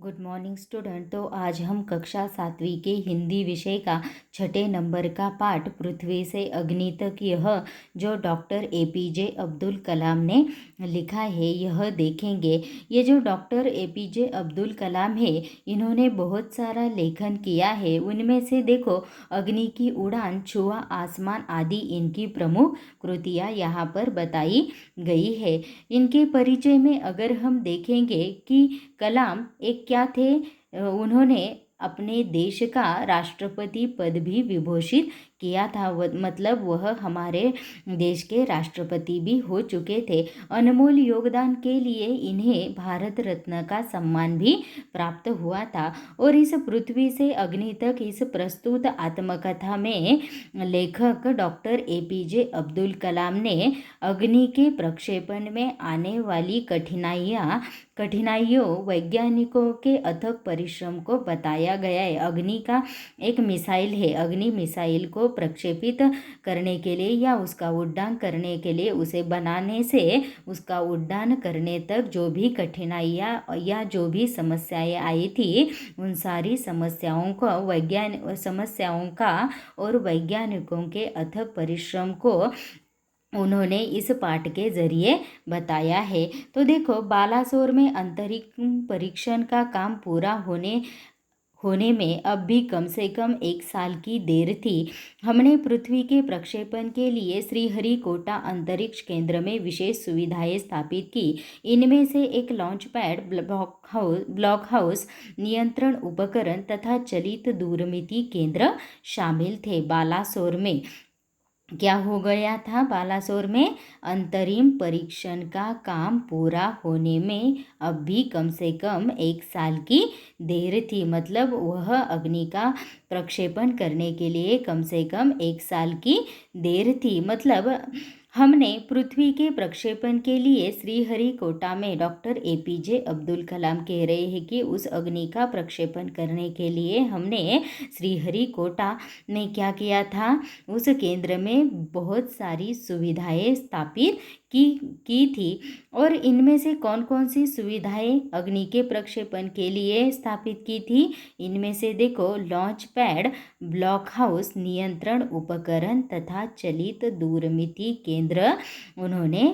Good morning student. तो आज हम कक्षा 7वीं के हिंदी विषय का 6 नंबर का पाठ पृथ्वी से अग्नि तक, यह जो डॉक्टर एपीजे अब्दुल कलाम ने लिखा है यह देखेंगे। ये जो डॉक्टर एपीजे अब्दुल कलाम है, इन्होंने बहुत सारा लेखन किया है। उनमें से देखो, अग्नि की उड़ान, छुआ आसमान आदि इनकी प्रमुख कृतियाँ यहाँ पर बताई गई है। इनके परिचय में अगर हम देखेंगे कि कलाम एक क्या थे, उन्होंने अपने देश का राष्ट्रपति पद भी विभूषित किया था। मतलब वह हमारे देश के राष्ट्रपति भी हो चुके थे। अनमोल योगदान के लिए इन्हें भारत रत्न का सम्मान भी प्राप्त हुआ था। और इस पृथ्वी से अग्नि तक इस प्रस्तुत आत्मकथा में लेखक डॉक्टर एपीजे अब्दुल कलाम ने अग्नि के प्रक्षेपण में आने वाली कठिनाइयों वैज्ञानिकों के अथक परिश्रम को बताया गया है। अग्नि का एक मिसाइल है। अग्नि मिसाइल को प्रक्षेपित करने के लिए या उसका उड्डान करने के लिए, उसे बनाने से उसका उड्डान करने तक जो भी कठिनाइयाँ या जो भी समस्याएं आई थी, उन सारी समस्याओं का और वैज्ञानिकों के अथक परिश्रम को उन्होंने इस पाठ के जरिए बताया है। तो देखो, बालासोर में अंतरिक्ष परीक्षण का काम पूरा होने में अब भी कम से कम 1 साल की देर थी। हमने पृथ्वी के प्रक्षेपण के लिए श्रीहरिकोटा अंतरिक्ष केंद्र में विशेष सुविधाएं स्थापित की। इनमें से एक लॉन्च पैड, ब्लॉक हाउस, नियंत्रण उपकरण तथा चलित दूरमिति केंद्र शामिल थे। बालासोर में क्या हो गया था? बालासोर में अंतरिम परीक्षण का काम पूरा होने में अब भी कम से कम 1 साल की देर थी। मतलब वह अग्नि का प्रक्षेपण करने के लिए कम से कम 1 साल की देर थी। मतलब हमने पृथ्वी के प्रक्षेपण के लिए श्रीहरिकोटा में, डॉक्टर एपीजे अब्दुल कलाम कह रहे हैं कि उस अग्नि का प्रक्षेपण करने के लिए हमने श्रीहरिकोटा में क्या किया था? उस केंद्र में बहुत सारी सुविधाएं स्थापित की थी। और इनमें से कौन कौन सी सुविधाएं अग्नि के प्रक्षेपण के लिए स्थापित की थी? इनमें से देखो, लॉन्च पैड, ब्लॉक हाउस, नियंत्रण उपकरण तथा चलित दूरमिति केंद्र उन्होंने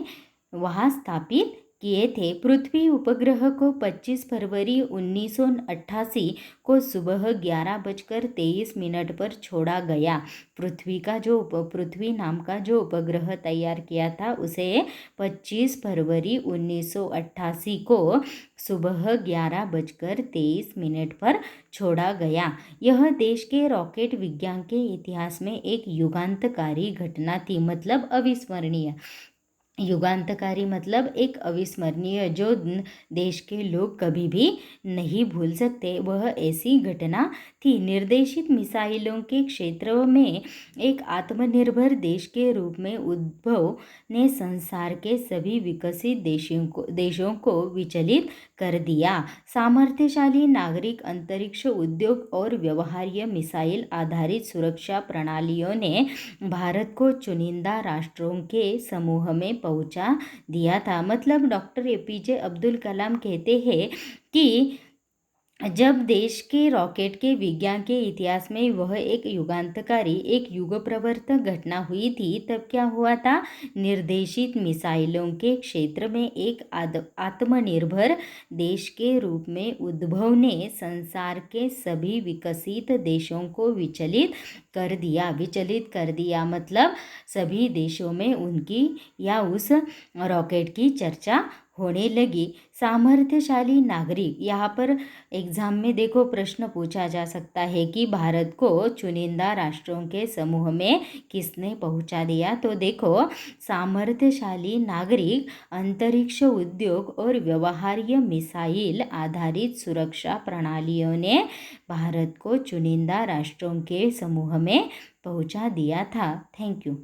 वहाँ स्थापित किए थे। पृथ्वी उपग्रह को 25 फरवरी 1988 को सुबह 11:23 पर छोड़ा गया। पृथ्वी नाम का जो उपग्रह तैयार किया था, उसे 25 फरवरी 1988 को सुबह 11:23 पर छोड़ा गया। यह देश के रॉकेट विज्ञान के इतिहास में एक युगांतकारी घटना थी। मतलब अविस्मरणीय। युगांतकारी मतलब एक अविस्मरणीय, जो देश के लोग कभी भी नहीं भूल सकते। वह ऐसी घटना थी। निर्देशित मिसाइलों के क्षेत्र में एक आत्मनिर्भर देश के रूप में उद्भव ने संसार के सभी विकसित देशों को विचलित कर दिया। सामर्थ्यशाली नागरिक, अंतरिक्ष उद्योग और व्यवहार्य मिसाइल आधारित सुरक्षा प्रणालियों ने भारत को चुनिंदा राष्ट्रों के समूह में पहुंचा दिया था। मतलब डॉक्टर एपीजे अब्दुल कलाम कहते हैं कि जब देश के रॉकेट के विज्ञान के इतिहास में वह एक युगांतकारी, एक युग प्रवर्तक घटना हुई थी, तब क्या हुआ था? निर्देशित मिसाइलों के क्षेत्र में एक आत्मनिर्भर देश के रूप में उद्भव ने संसार के सभी विकसित देशों को विचलित कर दिया। मतलब सभी देशों में उनकी या उस रॉकेट की चर्चा होने लगी। सामर्थ्यशाली नागरिक, यहाँ पर एग्जाम में देखो प्रश्न पूछा जा सकता है कि भारत को चुनिंदा राष्ट्रों के समूह में किसने पहुंचा दिया? तो देखो, सामर्थ्यशाली नागरिक, अंतरिक्ष उद्योग और व्यवहार्य मिसाइल आधारित सुरक्षा प्रणालियों ने भारत को चुनिंदा राष्ट्रों के समूह में पहुंचा दिया था। Thank you.